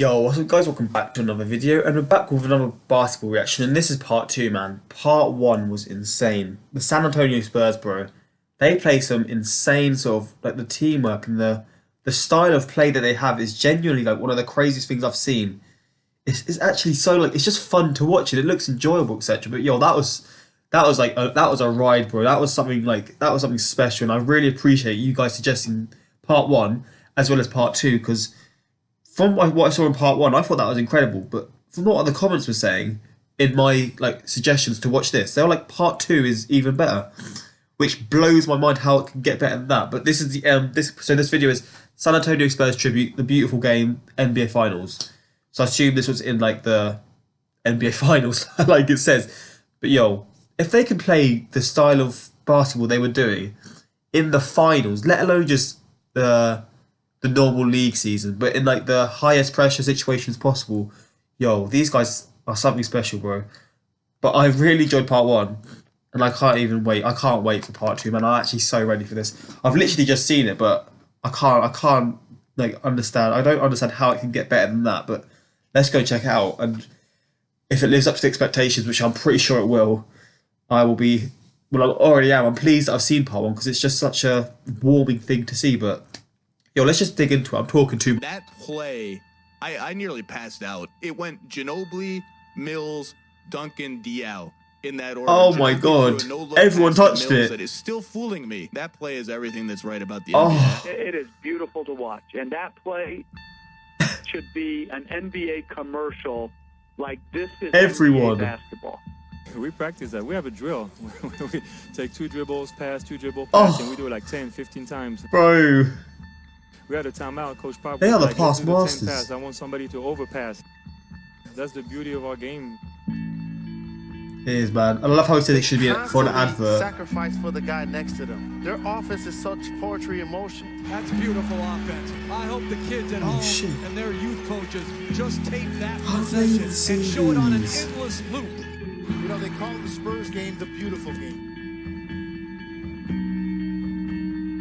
Yo, what's up guys, welcome back to another video, and we're back with another basketball reaction, and this is part 2, man. Part 1 was insane. The San Antonio Spurs, bro, they play some insane sort of, like the teamwork and the style of play that they have is genuinely like one of the craziest things I've seen. It's actually so like, it's just fun to watch it, it looks enjoyable, etc. But yo, that was a ride, bro. That was something special, and I really appreciate you guys suggesting part 1 as well as part 2, because from what I saw in part 1, I thought that was incredible. But from what the comments were saying in my like suggestions to watch this, they were like part 2 is even better, which blows my mind how it can get better than that. But this is the this video is San Antonio Spurs tribute, the beautiful game, NBA Finals. So I assume this was in like the NBA Finals, like it says. But yo, if they can play the style of basketball they were doing in the finals, let alone just the normal league season, but in like the highest pressure situations possible, yo, these guys are something special, bro. But I really enjoyed part 1, and I can't even wait. I can't wait for part 2, man. I'm actually so ready for this. I've literally just seen it, but I can't like understand. I don't understand how it can get better than that. But let's go check it out, and if it lives up to the expectations, which I'm pretty sure it will, I will be. Well, I already am. I'm pleased that I've seen part 1 because it's just such a warming thing to see. But yo, let's just dig into it. I'm talking too much. That play, I nearly passed out. It went Ginobili, Mills, Duncan, Diaw in that order. Oh my God. Everyone touched it. That is still fooling me. That play is everything that's right about the NBA. It is beautiful to watch. And that play should be an NBA commercial like this is Everyone. NBA basketball. We practice that. We have a drill. We take 2 dribbles, pass, 2 dribble, pass, and we do it like 10, 15 times. Bro. We had a timeout. Coach Pop They are the like, past "Let's do the 10 masters." pass. I want somebody to overpass. That's the beauty of our game. It is, man. I love how he said it should be for an advert. Sacrifice for the guy next to them. Their offense is such poetry in motion. That's beautiful offense. I hope the kids at home shit. and their youth coaches just tape that How have they even possession and seen show it on an these? endless loop. You know, they call the Spurs game the beautiful game.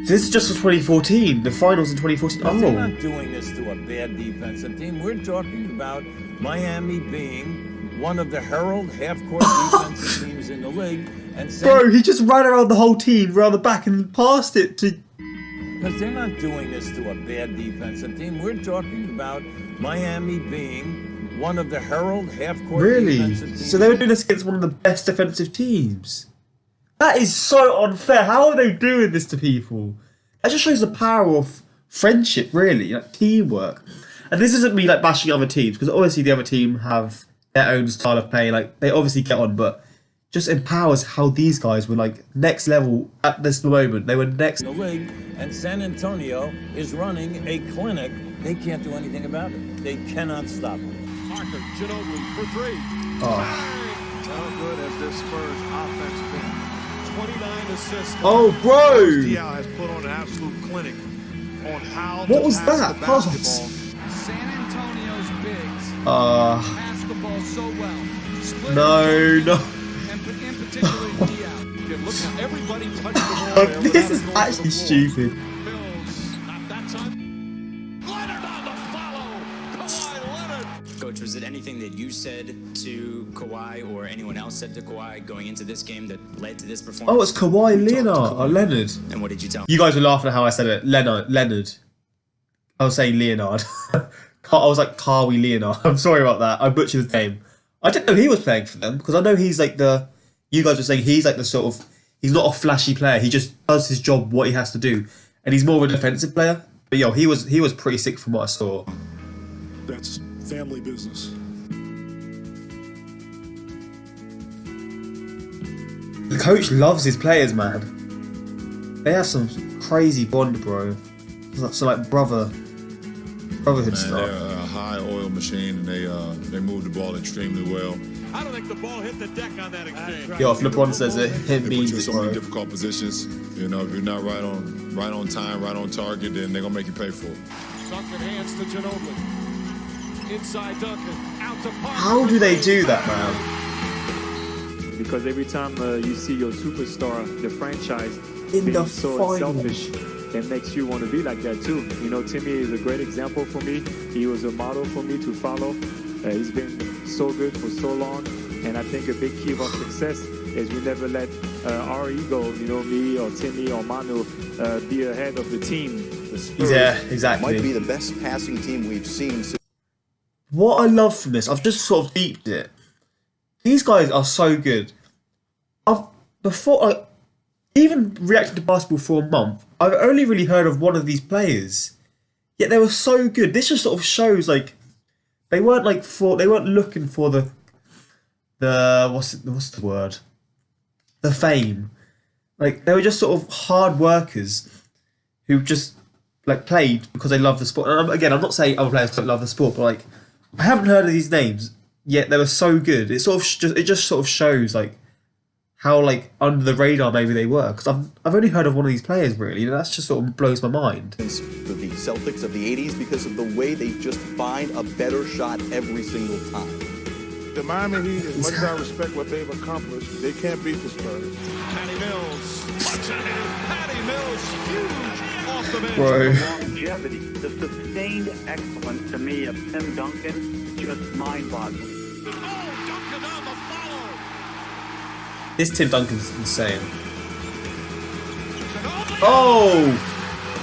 This is just for 2014. The finals in 2014. We're Oh. not doing this to a bad defensive team. We're talking about Miami being one of the herald half-court defensive teams in the league. And Bro, he just ran around the whole team, around the back, and passed it to... because they're not doing this to a bad defensive team. We're talking about Miami being one of the herald half-court Really? defensive teams. So they were doing this against one of the best defensive teams? That is so unfair. How are they doing this to people? That just shows the power of friendship, really, like teamwork. And this isn't me like bashing other teams, because obviously the other team have their own style of play. Like they obviously get on, but just empowers how these guys were like next level at this moment. They were next. in the league, and San Antonio is running a clinic. They can't do anything about it. They cannot stop it. Parker, Ginobili for 3. Oh, How good has this Spurs offense been? 29 assists. oh bro! Diaw has put on an absolute clinic on how What to was pass that the pass? basketball. San Antonio's bigs pass the ball so well. Split No. And in particular, Diaw. Look how everybody touched the ball. there This without is it going to actually the floor. stupid. Mills, not that time. Leonard on the follow. Kawhi Leonard. Coach, was it anything that you said to Kawhi or anyone else said to Kawhi going into this game that led to this performance? Oh, it's Kawhi You talked to Leonard. Kawhi, Oh, Leonard. And what did you tell him? You guys were laughing at how I said it. Leonard. I was saying Leonard. I was like Kawhi Leonard. I'm sorry about that. I butchered his name. I didn't know he was playing for them, because I know he's like you guys were saying he's like the sort of, he's not a flashy player. He just does his job, what he has to do. And he's more of a defensive player. But yo, he was pretty sick from what I saw. That's family business. The coach loves his players, man. They have some crazy bond, bro. So like brotherhood Man, stuff. they're a high oil machine, and they move the ball extremely well. I don't think the ball hit the deck on that exchange. Yo, if LeBron says it, hit They put means you in it, so many bro. difficult positions. You know, if you're not right on time, right on target, then they're gonna make you pay for it. Duncan hands to Ginobili. Inside Duncan. Out to Parker. How do they do that, man? Because every time you see your superstar, the franchise, In being the so finals. selfish, it makes you want to be like that too. You know, Timmy is a great example for me. He was a model for me to follow. He's been so good for so long, and I think a big key of our success is we never let our ego, you know, me or Timmy or Manu, be ahead of the team. The Spurs exactly. Might be the best passing team we've seen. What I love from this, I've just sort of deeped it. These guys are so good. I even reacted to basketball for a month, I've only really heard of one of these players. Yet they were so good. This just sort of shows like they weren't looking for the what's the word? The fame. Like they were just sort of hard workers who just like played because they love the sport. And again, I'm not saying other players don't love the sport, but like I haven't heard of these names yet. They were so good. It just sort of shows like how like under the radar maybe they were, because I've only heard of one of these players really. And that's just sort of blows my mind. The Celtics of the 80s because of the way they just find a better shot every single time. The Miami Heat, as much as I respect what they've accomplished, they can't beat the Spurs. Patty Mills. Punch it in. Patty Mills. Huge off the bench. Bro. The longevity, the sustained excellence to me of Tim Duncan, just mind-boggling. Oh, Duncan on the follow. This Tim Duncan's insane. Ginobili Oh,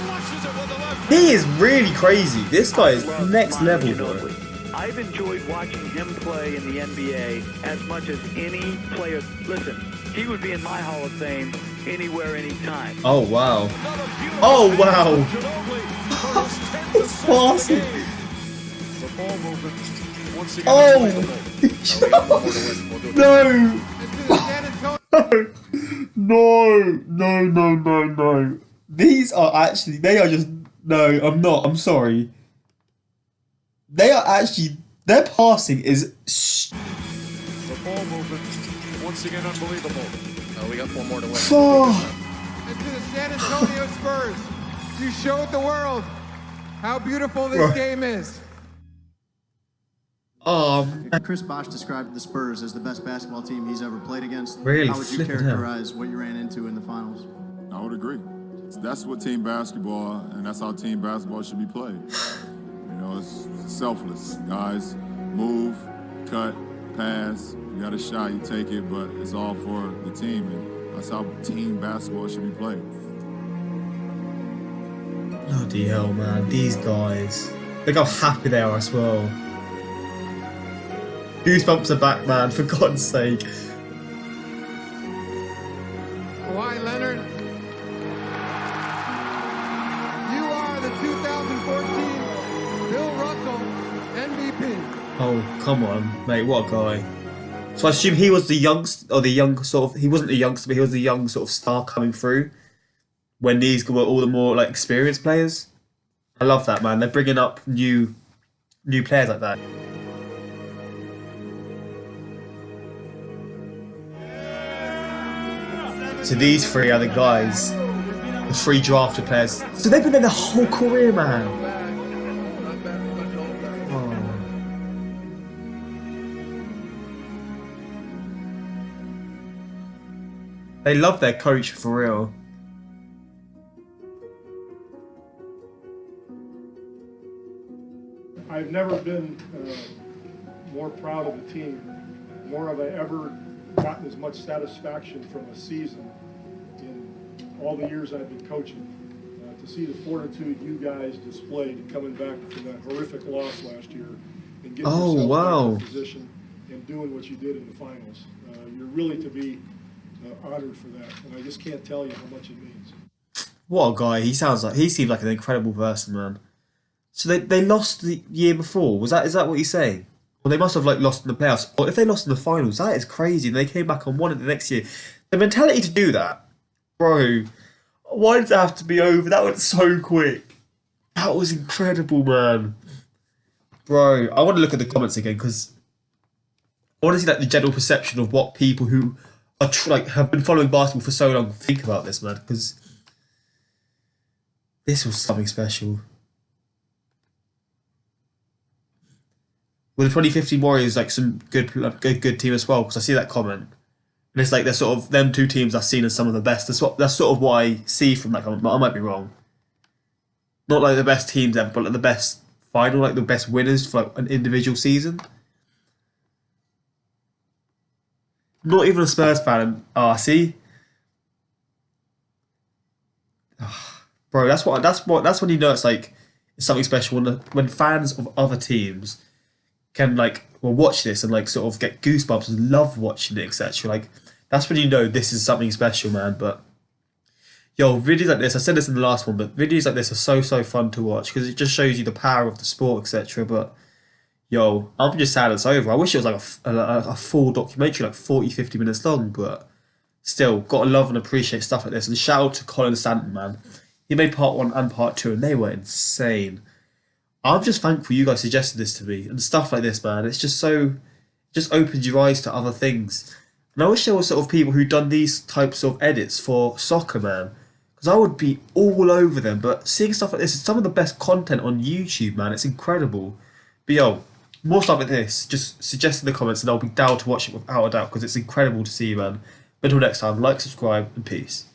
flushes it with the left. he is really crazy. This guy is Love next Manu level, bro. Ginobili. I've enjoyed watching him play in the NBA as much as any player. Listen, he would be in my Hall of Fame anywhere, anytime. Oh wow. Another beautiful Oh pass wow. from Ginobili for his 10th It's assist fast. of the game. The ball movement once again. Oh. No. These are actually, they are just, no, I'm not, I'm sorry. They are actually, their passing is... The ball movement once again unbelievable. Oh, we got 4 more to win. Oh, And to the San Antonio Spurs, you showed the world how beautiful this game is. Chris Bosh described the Spurs as the best basketball team he's ever played against. Really? How would you Flipping hell. characterize what you ran into in the finals? I would agree. That's what team basketball, and that's how team basketball should be played. You know, it's selfless. Guys, move, cut, pass. You got a shot, you take it, but it's all for the team, and that's how team basketball should be played. bloody hell, man. These guys. Look how happy they are as well. Goosebumps are back, man, for God's sake. Kawhi Leonard, you are the 2014 Bill Russell MVP. Oh, come on, mate, what a guy. So I assume he was the youngster, or the young sort of, he wasn't the youngster, but he was the young sort of star coming through when these were all the more like experienced players. I love that, man. They're bringing up new players like that. So these three are the guys, the 3 drafted players. So they've been there their whole career, man. They love their coach for real. I've never been more proud of the team, nor have I ever gotten as much satisfaction from a season in all the years I've been coaching. To see the fortitude you guys displayed coming back from that horrific loss last year and getting yourself back in position and doing what you did in the finals. You're really to be honored for that, and I just can't tell you how much it means. What a guy. He seems like an incredible person, man. So they lost the year before. Is that what he's saying? Well, they must have like lost in the playoffs. Or if they lost in the finals, that is crazy. And they came back and won it the next year. The mentality to do that, bro. Why did it have to be over? That went so quick. That was incredible, man. Bro, I want to look at the comments again because I want to see like the general perception of what people who are have been following basketball for so long think about this, man. Because this was something special. Were the 2015 Warriors like some good team as well? Because I see that comment. And it's like they're sort of them two teams I've seen as some of the best. That's sort of what I see from that comment, but I might be wrong. Not like the best teams ever, but like the best final, like the best winners for like an individual season. Not even a Spurs fan. See, bro, that's when you know it's something special when fans of other teams can watch this and sort of get goosebumps and love watching it, etc. Like that's when you know this is something special, man. But yo, videos like this, I said this in the last one, but videos like this are so fun to watch because it just shows you the power of the sport, etc. But yo, I'm just sad it's over. I wish it was like a full documentary, like 40, 50 minutes long, but still, gotta love and appreciate stuff like this. And shout out to Colin Stanton, man. He made part 1 and part 2, and they were insane. I'm just thankful you guys suggested this to me, and stuff like this, man. It's just just opens your eyes to other things. And I wish there were sort of people who'd done these types of edits for soccer, man. Because I would be all over them, but seeing stuff like this is some of the best content on YouTube, man. It's incredible. But yo, more stuff like this, just suggest in the comments and I'll be down to watch it without a doubt because it's incredible to see, man. But until next time, like, subscribe, and peace.